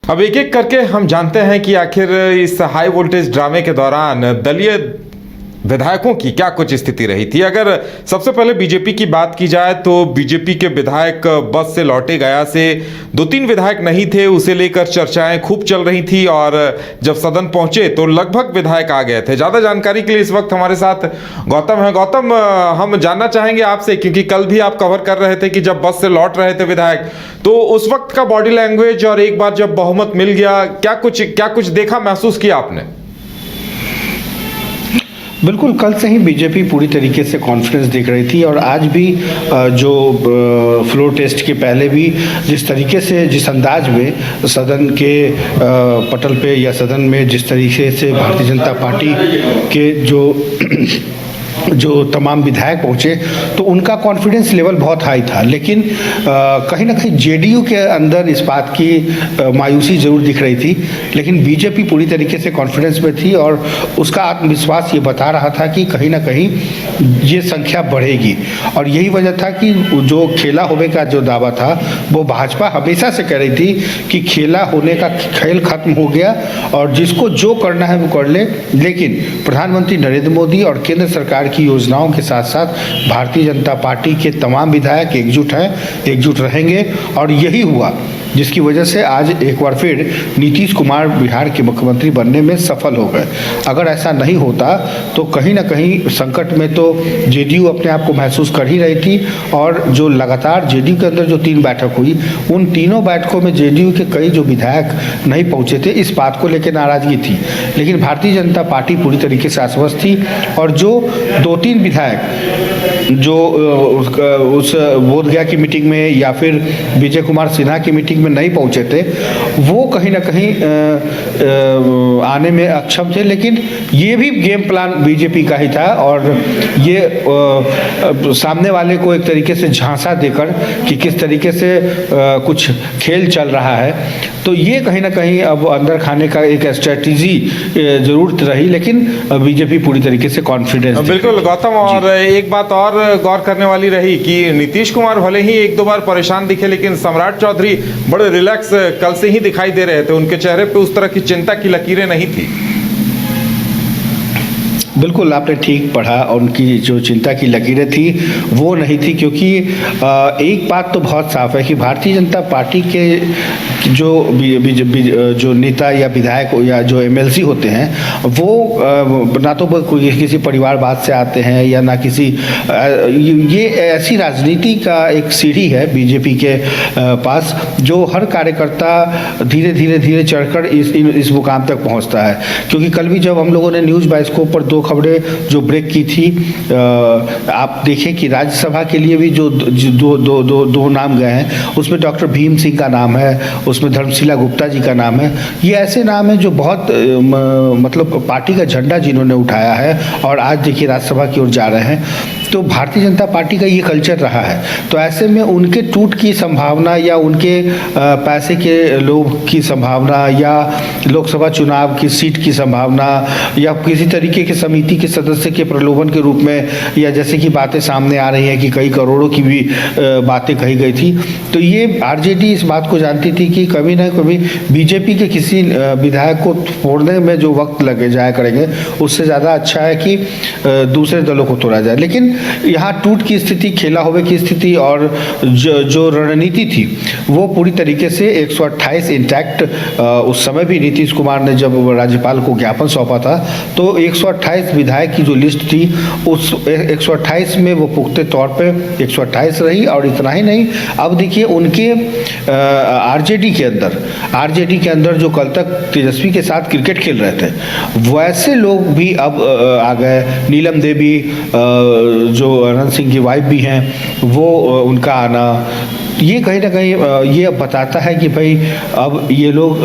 अब एक एक करके हम जानते हैं कि आखिर इस हाई वोल्टेज ड्रामे के दौरान दलीय विधायकों की क्या कुछ स्थिति रही थी। अगर सबसे पहले बीजेपी की बात की जाए तो बीजेपी के विधायक बस से लौटे गया से 2-3 विधायक नहीं थे, उसे लेकर चर्चाएं खूब चल रही थी और जब सदन पहुंचे तो लगभग विधायक आ गए थे। ज़्यादा जानकारी के लिए इस वक्त हमारे साथ गौतम है। गौतम, हम जानना चाहेंगे आपसे, क्योंकि कल भी आप कवर कर रहे थे कि जब बस से लौट रहे थे विधायक, तो उस वक्त का बॉडी लैंग्वेज और एक बार जब बहुमत मिल गया, क्या कुछ देखा, महसूस किया आपने? बिल्कुल, कल से ही बीजेपी पूरी तरीके से कॉन्फिडेंस दिख रही थी और आज भी जो फ्लोर टेस्ट के पहले भी जिस तरीके से, जिस अंदाज में सदन के पटल पे या सदन में जिस तरीके से भारतीय जनता पार्टी के जो तमाम विधायक पहुंचे तो उनका कॉन्फिडेंस लेवल बहुत हाई था। लेकिन कहीं ना कहीं जेडीयू के अंदर इस बात की मायूसी ज़रूर दिख रही थी, लेकिन बीजेपी पूरी तरीके से कॉन्फिडेंस में थी और उसका आत्मविश्वास ये बता रहा था कि कहीं ना कहीं ये संख्या बढ़ेगी। और यही वजह था कि जो खेला होने का जो दावा था वो भाजपा हमेशा से कह रही थी कि खेला होने का खेल खत्म हो गया और जिसको जो करना है वो कर ले। लेकिन प्रधानमंत्री नरेंद्र मोदी और केंद्र सरकार की योजनाओं के साथ साथ भारतीय जनता पार्टी के तमाम विधायक एकजुट हैं, एकजुट रहेंगे और यही हुआ जिसकी वजह से आज एक बार फिर नीतीश कुमार बिहार के मुख्यमंत्री बनने में सफल हो गए। अगर ऐसा नहीं होता तो कहीं ना कहीं संकट में तो जेडीयू अपने आप को महसूस कर ही रही थी और जो लगातार जेडीयू के अंदर जो 3 बैठक हुई, उन तीनों बैठकों में जेडीयू के कई जो विधायक नहीं पहुंचे थे, इस बात को लेकर नाराजगी थी। लेकिन भारतीय जनता पार्टी पूरी तरीके से आश्वस्त थी और जो 2-3 विधायक जो उस बोधगया की मीटिंग में या फिर विजय कुमार सिन्हा की मीटिंग में नहीं पहुंचे थे, वो कहीं ना कहीं आने में अक्षम थे। लेकिन ये भी गेम प्लान बीजेपी का ही था और ये सामने वाले को एक तरीके से झांसा देकर कि किस तरीके से कुछ खेल चल रहा है, तो ये कहीं ना कहीं अब अंदर खाने का एक स्ट्रेटजी जरूर रही। लेकिन बीजेपी पूरी तरीके से कॉन्फिडेंस। बिल्कुल गौतम, और एक बात और गौर करने वाली रही कि नीतीश कुमार भले ही 1-2 बार परेशान दिखे, लेकिन सम्राट चौधरी बड़े रिलैक्स कल से ही दिखाई दे रहे थे। उनके चेहरे पे उस तरह की चिंता की लकीरें नहीं थी। बिल्कुल, आपने ठीक पढ़ा और उनकी जो चिंता की लकीरें थी वो नहीं थी, क्योंकि एक बात तो बहुत साफ है कि भारतीय जनता पार्टी के जो नेता या विधायक या जो एमएलसी होते हैं वो ना तो किसी परिवारवाद से आते हैं या ना किसी, ये ऐसी राजनीति का एक सीढ़ी है बीजेपी के पास जो हर कार्यकर्ता धीरे धीरे चढ़कर इस मुकाम तक पहुंचता है। क्योंकि कल भी जब हम लोगों ने न्यूज़ बाइस्कोप पर 2 खबरें जो ब्रेक की थी, आप देखें कि राज्यसभा के लिए भी जो दो नाम गए हैं उसमें डॉक्टर भीम सिंह का नाम है, उसमें धर्मशिला गुप्ता जी का नाम है। ये ऐसे नाम हैं जो बहुत मतलब पार्टी का झंडा जिन्होंने उठाया है और आज देखिए राज्यसभा की ओर जा रहे हैं। तो भारतीय जनता पार्टी का ये कल्चर रहा है। तो ऐसे में उनके टूट की संभावना या उनके पैसे के लोभ की संभावना या लोकसभा चुनाव की सीट की संभावना या किसी तरीके के समिति के सदस्य के प्रलोभन के रूप में, या जैसे कि बातें सामने आ रही हैं कि कई करोड़ों की भी बातें कही गई थी, तो ये आरजेडी इस बात को जानती थी कि कभी ना कभी बीजेपी के किसी विधायक को तोड़ने में जो वक्त लगे जाया करेंगे, उससे ज़्यादा अच्छा है कि दूसरे दलों को तोड़ा जाए। लेकिन यहाँ टूट की स्थिति, खेला होवे की स्थिति और जो रणनीति थी वो पूरी तरीके से 128 इंटैक्ट। उस समय भी नीतीश कुमार ने जब राज्यपाल को ज्ञापन सौंपा था तो 128 विधायक की जो लिस्ट थी उस 128 में वो पुख्ते तौर पे 128 रही। और इतना ही नहीं, अब देखिए उनके आरजेडी के अंदर जो कल तक तेजस्वी के साथ क्रिकेट खेल रहे थे वैसे लोग भी अब आ गए। नीलम देवी जो अनंत सिंह की वाइफ भी हैं, वो उनका आना ये कहीं ना कहीं ये बताता है कि भाई अब ये लोग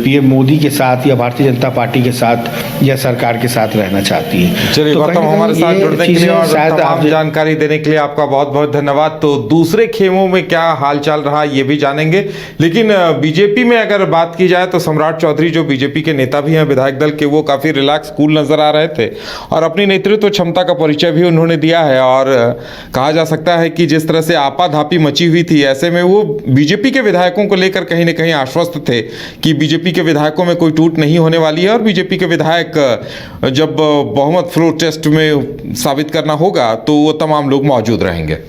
पीएम मोदी के साथ या भारतीय जनता पार्टी के साथ या सरकार के साथ रहना चाहती है। चलिए गौतम, हमारे साथ जुड़ने के लिए और तमाम जानकारी देने के लिए आपका बहुत बहुत धन्यवाद। तो दूसरे खेमों में क्या हाल चाल रहा ये भी जानेंगे, लेकिन बीजेपी में अगर बात की जाए तो सम्राट चौधरी जो बीजेपी के नेता भी हैं विधायक दल के, वो काफी रिलैक्स कूल नजर आ रहे थे और अपनी नेतृत्व क्षमता का परिचय भी उन्होंने दिया है। और कहा जा सकता है कि जिस तरह से आपाधापी मची हुई थी थी, ऐसे में वो बीजेपी के विधायकों को लेकर कहीं ना कहीं आश्वस्त थे कि बीजेपी के विधायकों में कोई टूट नहीं होने वाली है और बीजेपी के विधायक जब बहुमत फ्लोर टेस्ट में साबित करना होगा तो वो तमाम लोग मौजूद रहेंगे।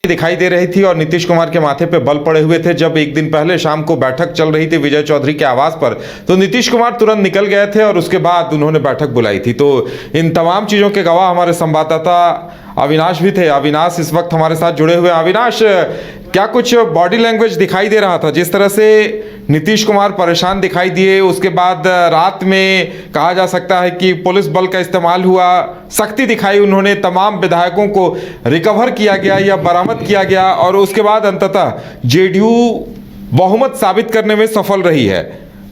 दिखाई दे रही थी और नीतीश कुमार के माथे पे बल पड़े हुए थे। जब एक दिन पहले शाम को बैठक चल रही थी विजय चौधरी के आवास पर, तो नीतीश कुमार तुरंत निकल गए थे और उसके बाद उन्होंने बैठक बुलाई थी। तो इन तमाम चीजों के गवाह हमारे संवाददाता अविनाश भी थे। अविनाश इस वक्त हमारे साथ जुड़े हुए। अविनाश, क्या कुछ बॉडी लैंग्वेज दिखाई दे रहा था? जिस तरह से नीतीश कुमार परेशान दिखाई दिए, उसके बाद रात में कहा जा सकता है कि पुलिस बल का इस्तेमाल हुआ, सख्ती दिखाई उन्होंने, तमाम विधायकों को रिकवर किया गया या बरामद किया गया और उसके बाद अंततः जेडीयू बहुमत साबित करने में सफल रही है।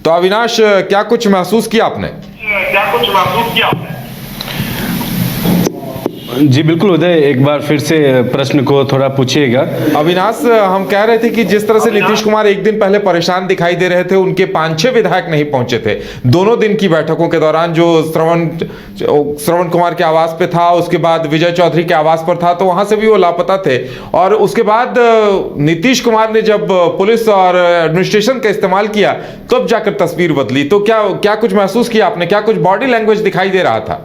तो अविनाश, क्या कुछ महसूस किया आपने? जी बिल्कुल उदय, एक बार फिर से प्रश्न को थोड़ा पूछिएगा। अविनाश, हम कह रहे थे कि जिस तरह से नीतीश कुमार एक दिन पहले परेशान दिखाई दे रहे थे, उनके 5-6 विधायक नहीं पहुंचे थे दोनों दिन की बैठकों के दौरान। जो श्रवण कुमार के आवास पे था, उसके बाद विजय चौधरी के आवास पर था, तो वहां से भी वो लापता थे। और उसके बाद नीतीश कुमार ने जब पुलिस और एडमिनिस्ट्रेशन का इस्तेमाल किया तब जाकर तस्वीर बदली। तो क्या कुछ महसूस किया आपने? क्या कुछ बॉडी लैंग्वेज दिखाई दे रहा था?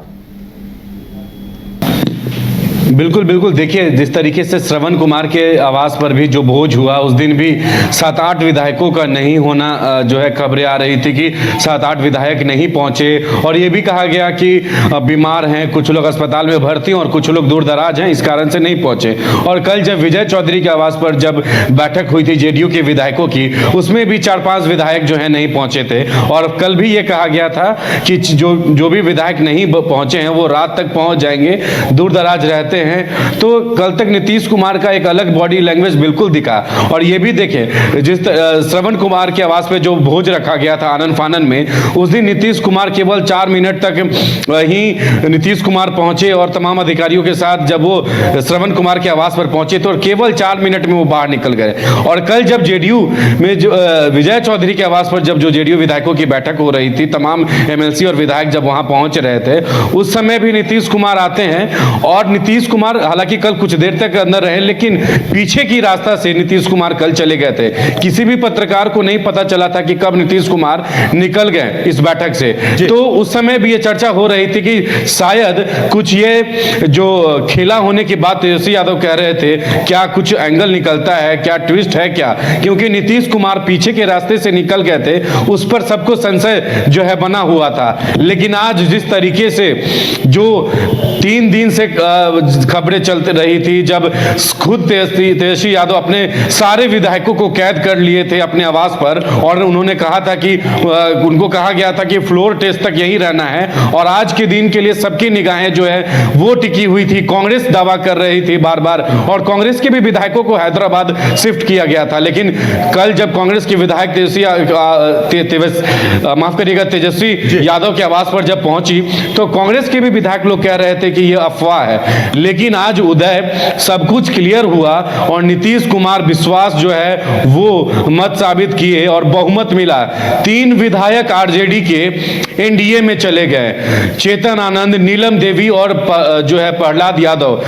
बिल्कुल बिल्कुल, देखिए जिस तरीके से श्रवण कुमार के आवास पर भी जो भोज हुआ, उस दिन भी 7-8 विधायकों का नहीं होना जो है खबरें आ रही थी कि 7-8 विधायक नहीं पहुंचे और ये भी कहा गया कि बीमार हैं, कुछ लोग अस्पताल में भर्ती हैं और कुछ लोग दूर दराज हैं, इस कारण से नहीं पहुंचे। और कल जब विजय चौधरी के आवास पर जब बैठक हुई थी जेडीयू के विधायकों की, उसमें भी 4-5 विधायक जो है नहीं पहुंचे थे। और कल भी ये कहा गया था कि जो भी विधायक नहीं पहुंचे हैं वो रात तक पहुंच जाएंगे, दूर दराज रहते हैं। तो कल तक नीतीश कुमार का एक अलग बॉडी लैंग्वेज बिल्कुल दिखा। और ये भी देखें, जिस श्रवण कुमार के आवास पे जो भोज रखा गया था आनन फानन में, उस दिन नीतीश कुमार केवल 4 मिनट तक ही नीतीश कुमार पहुंचे और तमाम अधिकारियों के साथ जब वो श्रवण कुमार के आवास पर पहुंचे तो केवल 4 मिनट में वो बाहर निकल गए। और कल जब जेडीयू में जो विजय चौधरी के आवास पर जब जो जेडीयू विधायकों की बैठक हो रही थी, तमाम एमएलसी और विधायक जब वहां पहुंच रहे थे, उस समय भी नीतीश कुमार आते हैं। और नीतीश कुमार हालांकि कल कुछ देर तक अंदर रहे, लेकिन पीछे की रास्ता से नीतीश कुमार कल चले गए थे। किसी भी पत्रकार को नहीं पता चला था कि कब नीतीश कुमार निकल गए इस बैठक से। तो उस समय भी ये चर्चा हो रही थी कि शायद कुछ ये जो खेला होने की बात तेजस्वी यादव कह रहे थे, क्या कुछ एंगल निकलता है, क्या ट्विस्ट है क्या, क्योंकि नीतीश कुमार पीछे के रास्ते से निकल गए थे, उस पर सबको संशय जो है बना हुआ था। लेकिन आज जिस तरीके से जो 3 दिन से खबरें चलती रही थी, जब खुद तेजस्वी यादव अपने सारे विधायकों को कैद कर लिए थे अपने आवास पर और उन्होंने कहा था कि उनको कहा गया था कि फ्लोर टेस्ट तक यही रहना है। और आज के दिन के लिए सबकी निगाहें जो है वो टिकी हुई थी। कांग्रेस दावा कर रही थी बार बार और कांग्रेस के भी विधायकों को हैदराबाद शिफ्ट किया गया था। लेकिन कल जब कांग्रेस के विधायक तेजस्वी यादव के आवास पर जब पहुंची तो कांग्रेस के भी विधायक लोग कह रहे थे कि यह अफवाह है। लेकिन आज उदय सब कुछ क्लियर हुआ और नीतीश कुमार विश्वास जो है वो मत साबित किए और बहुमत मिला। 3 विधायक आरजेडी के एनडीए में चले गए, चेतन आनंद, नीलम देवी और जो है प्रहलाद यादव।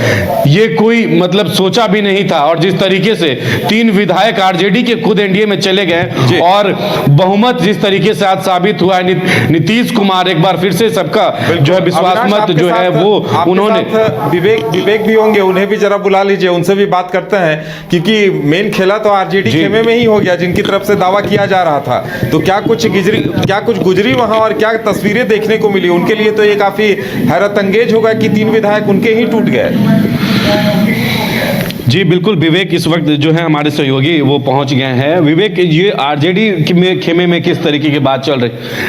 ये कोई मतलब सोचा भी नहीं था। और जिस तरीके से 3 विधायक आरजेडी के खुद एनडीए में चले गए और बहुमत जिस तरीके से आज साबित हुआ है, नीतीश कुमार एक बार फिर से सबका जो है विश्वास मत जो है वो उन्होंने। विवेक भी होंगे, उन्हें भी जरा बुला लीजिए, उनसे भी बात करते हैं, क्योंकि मेन खेला तो आरजेडी खेमे में ही हो गया जिनकी तरफ से दावा किया जा रहा था। तो क्या कुछ गुजरी वहां और क्या तस्वीरें देखने को मिली? उनके लिए तो ये काफी हैरत अंगेज होगा कि 3 विधायक उनके ही टूट गए। जी बिल्कुल, विवेक इस वक्त जो है हमारे सहयोगी वो पहुंच गए हैं। विवेक, ये आरजेडी में खेमे में किस तरीके की बात चल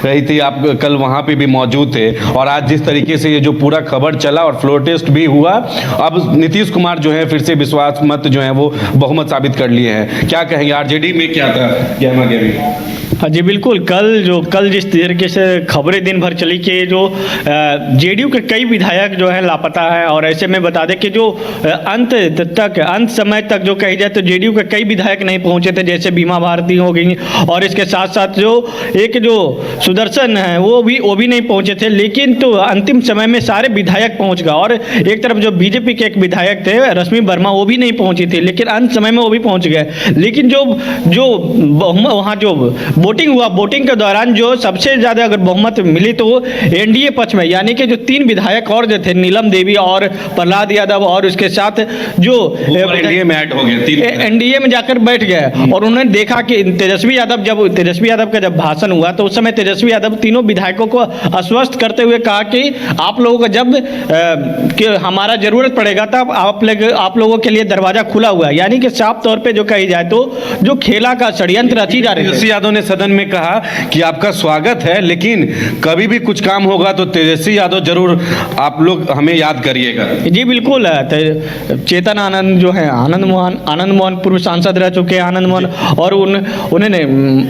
रही थी? आप कल वहां पे भी मौजूद थे और आज जिस तरीके से ये जो पूरा खबर चला और फ्लोर टेस्ट भी हुआ, अब नीतीश कुमार जो है फिर से विश्वास मत जो है वो बहुमत साबित कर लिए हैं। क्या कहेंगे, आरजेडी में क्या था गहमा गहमी? हाँ जी बिल्कुल। कल जिस तरीके से खबरें दिन भर चली कि जो जेडीयू के कई विधायक जो है लापता है, और ऐसे में बता दें कि जो अंत समय तक जो कही जाए तो जेडीयू के कई विधायक नहीं पहुंचे थे, जैसे बीमा भारती हो गई, और इसके साथ साथ जो सुदर्शन है वो भी नहीं पहुंचे थे। लेकिन तो अंतिम समय में सारे विधायक पहुंच गए, और एक तरफ जो बीजेपी के एक विधायक थे रश्मि वर्मा, वो भी नहीं पहुंची थी, लेकिन अंत समय में वो भी पहुंच गए। लेकिन जो वहाँ जो वोटिंग हुआ, वोटिंग के दौरान जो सबसे ज़्यादा अगर बहुमत मिली तो एनडीए पक्ष में, यानी कि जो 3 विधायक और जो थे, नीलम देवी और प्रहलाद यादव, और उसके साथ जो एनडीए में ऐड हो गए, एनडीए में जाकर बैठ गए। और उन्होंने देखा कि तेजस्वी यादव का जब भाषण हुआ तो उस समय तेजस्वी यादव तीनों विधायकों को आश्वस्त करते हुए कहा कि आप लोगों को जब कि हमारा जरूरत पड़ेगा तब आप लोगों के लिए दरवाजा खुला हुआ है। यानी कि साफ तौर पे जो कही जाए तो जो खेला का षड्यंत्र रची जा रही है। तेजस्वी यादव ने सदन में कहा कि आपका स्वागत है, लेकिन कभी भी कुछ काम होगा तो तेजस्वी यादव जरूर आप लोग हमें याद करिएगा। जी बिल्कुल। चेतन आनंद जो है, आनंद मोहन पूर्व सांसद रह चुके हैं आनंद मोहन, और उन्होंने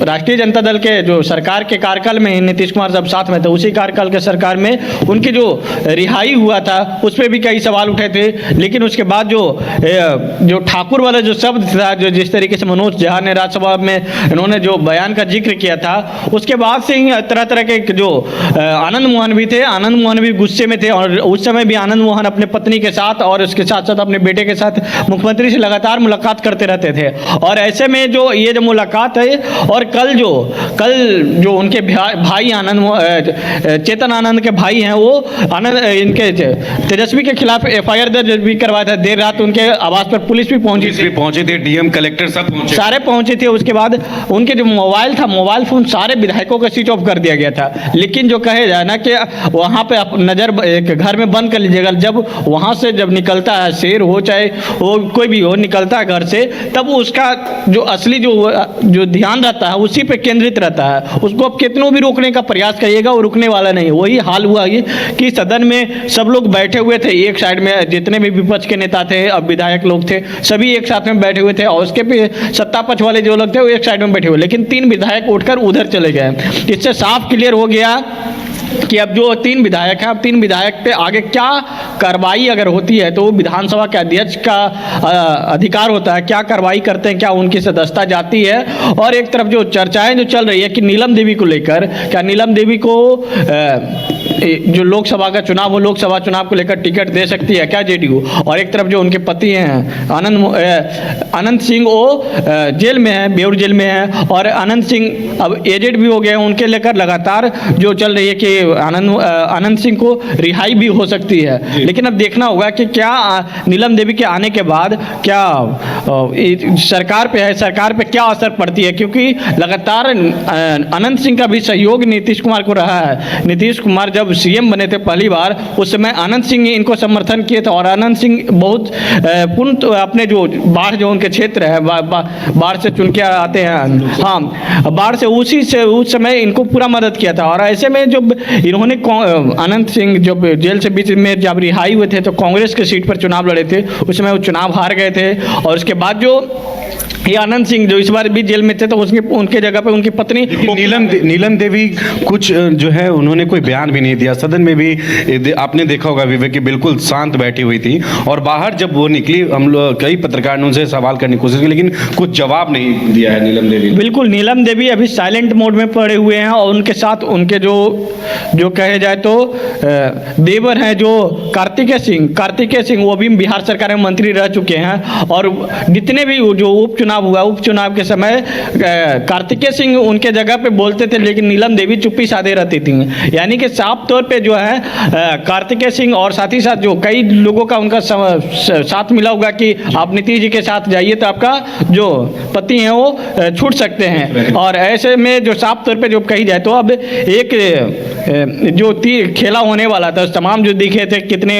राष्ट्रीय जनता दल के जो सरकार के कार्यकाल में नीतीश कुमार जब साथ में थे, उसी कार्यकाल के सरकार में उनकी जो रिहाई हुआ था उस पर भी कई सवाल उठे थे। लेकिन उसके बाद जो ठाकुर वाला जो शब्द था, जो जिस तरीके से मनोज झा ने राज्यसभा में इन्होंने जो बयान का जिक्र किया था, उसके बाद से ही तरह तरह के जो आनंद मोहन भी थे, आनंद मोहन भी गुस्से में थे, और उस समय भी आनंद मोहन अपने पत्नी के साथ और उसके साथ साथ अपने बेटे के साथ मुख्यमंत्री से लगातार मुलाकात करते रहते थे। और ऐसे में ये जो मुलाकात है, और कल जो उनके भाई चेतन आनंद के भाई हैं, वो इनके तेजस्वी के खिलाफ एफआईआर दर्ज भी करवाया था। देर रात उनके आवास पर पुलिस भी पहुंची थी, डीएम कलेक्टर सब सारे पहुंचे थे। उसके बाद उनके जो मोबाइल फोन सारे विधायकों को स्विच ऑफ कर दिया गया था। लेकिन जो कहे जाए ना कि वहाँ पे नजर एक घर में बंद कर लीजिएगा, जब वहाँ से जब निकलता है शेर हो चाहे वो कोई भी हो, निकलता है घर से, तब उसका जो असली जो ध्यान रहता है उसी पे केंद्रित रहता है। उसको आप कितनों भी रोकने का प्रयास करिएगा वो रुकने वाला नहीं। वही हाल हुआ ये कि सदन में सब लोग बैठे हुए थे, एक साइड में जितने भी विपक्ष के नेता थे, अब विधायक लोग थे, सभी एक साथ में बैठे हुए थे, और उसके भी सत्ता पक्ष वाले जो लोग थे वो एक साइड में बैठे हुए। लेकिन 3 विधायक उठकर उधर चले गए। इससे साफ क्लियर हो गया कि अब जो 3 विधायक हैं, अब 3 विधायक पे आगे क्या कार्रवाई अगर होती है तो विधानसभा के अध्यक्ष का अधिकार होता है, क्या कार्रवाई करते हैं, क्या उनकी सदस्यता जाती है। और एक तरफ जो चर्चाएं जो चल रही है कि नीलम देवी को लेकर, क्या नीलम देवी को जो लोकसभा का चुनाव हो, लोकसभा चुनाव को लेकर टिकट दे सकती है क्या जेडीयू। और एक तरफ जो उनके पति हैं अनंत सिंह, वो जेल में हैं, बेउर जेल में हैं, और अनंत सिंह अब एजेड भी हो गए हैं, उनके लेकर लगातार जो चल रही है कि अनंत सिंह को रिहाई भी हो सकती है। लेकिन अब देखना होगा कि क्या नीलम देवी के आने के बाद क्या सरकार पे क्या असर पड़ती है, क्योंकि लगातार अनंत सिंह का भी सहयोग नीतीश कुमार को रहा है। नीतीश कुमार जब सीएम बने थे पहली बार, उस समय अनंत सिंह इनको समर्थन किए थे, और अनंत सिंह बहुत पूर्ण अपने जो बाढ़ जो उनके क्षेत्र है, बाढ़ से चुन के आते हैं, हाँ बाढ़ से उस समय इनको पूरा मदद किया था। और ऐसे में जब इन्होंने अनंत सिंह जब जेल से बीच में जब रिहाई हुए थे तो कांग्रेस के सीट पर चुनाव लड़े थे, उस समय वो चुनाव हार गए थे। और उसके बाद जो ये आनंद सिंह जो इस बार भी जेल में थे, तो उनके जगह पे उनकी पत्नी नीलम देवी कुछ जो है उन्होंने कोई बयान भी नहीं दिया। सदन में भी आपने देखा होगा विवेक की बिल्कुल शांत बैठी हुई थी, और बाहर जब वो निकली हम लोग कई पत्रकार ने उनसे सवाल करने की कोशिश की, लेकिन कुछ जवाब नहीं दिया है नीलम देवी। बिल्कुल, नीलम देवी अभी साइलेंट मोड में पड़े हुए हैं, और उनके साथ उनके जो कहे जाए तो देवर हैं जो कार्तिकेय सिंह, वो भी बिहार सरकार में मंत्री रह चुके हैं। और जितने भी जो उपचुनाव के समय कार्तिकेय सिंह उनके जगह पे बोलते थे, लेकिन नीलम देवी चुप्पी साधे रहती थी। यानी कि साफ तौर पे जो है कार्तिकेय सिंह और साथ ही साथ जो कई लोगों का उनका साथ मिला होगा कि आप नीतीश जी के साथ जाइए तो आपका जो पति हैं वो छूट सकते हैं। और ऐसे में जो साफ तौर पे जो कही जाए तो अब एक जो खेला होने वाला था तमाम जो दिखे थे कितने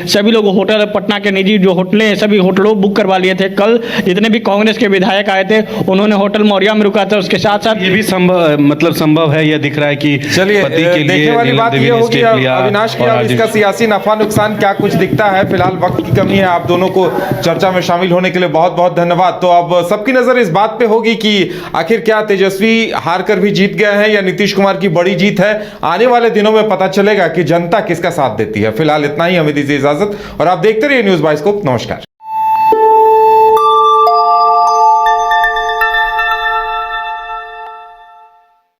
सभी लोग होटल पटना के निजी जो होटलें हैं सभी होटलों बुक करवा लिए थे। कल जितने भी कांग्रेस के विधायक आए थे उन्होंने होटल मौर्या में रुका था। उसके साथ साथ ये भी संभव है, यह दिख रहा है कि चलिए पति के लिए देखने वाली नीलम बात देवी ये ने होगी स्टेप लिया अविनाश की, और अब इसका सियासी नफा नुकसान क्या कुछ दिखता है। फिलहाल वक्त की कमी है, आप दोनों को चर्चा में शामिल होने के लिए बहुत बहुत धन्यवाद। तो अब सबकी नजर इस बात पे होगी कि आखिर क्या तेजस्वी हार कर भी जीत गए हैं या नीतीश कुमार की बड़ी जीत है। आने वाले दिनों में पता चलेगा कि जनता किसका साथ देती है। फिलहाल इतना ही, हमें दीजिए इजाजत और आप देखते रहिए न्यूज़ बाइस्कोप। नमस्कार।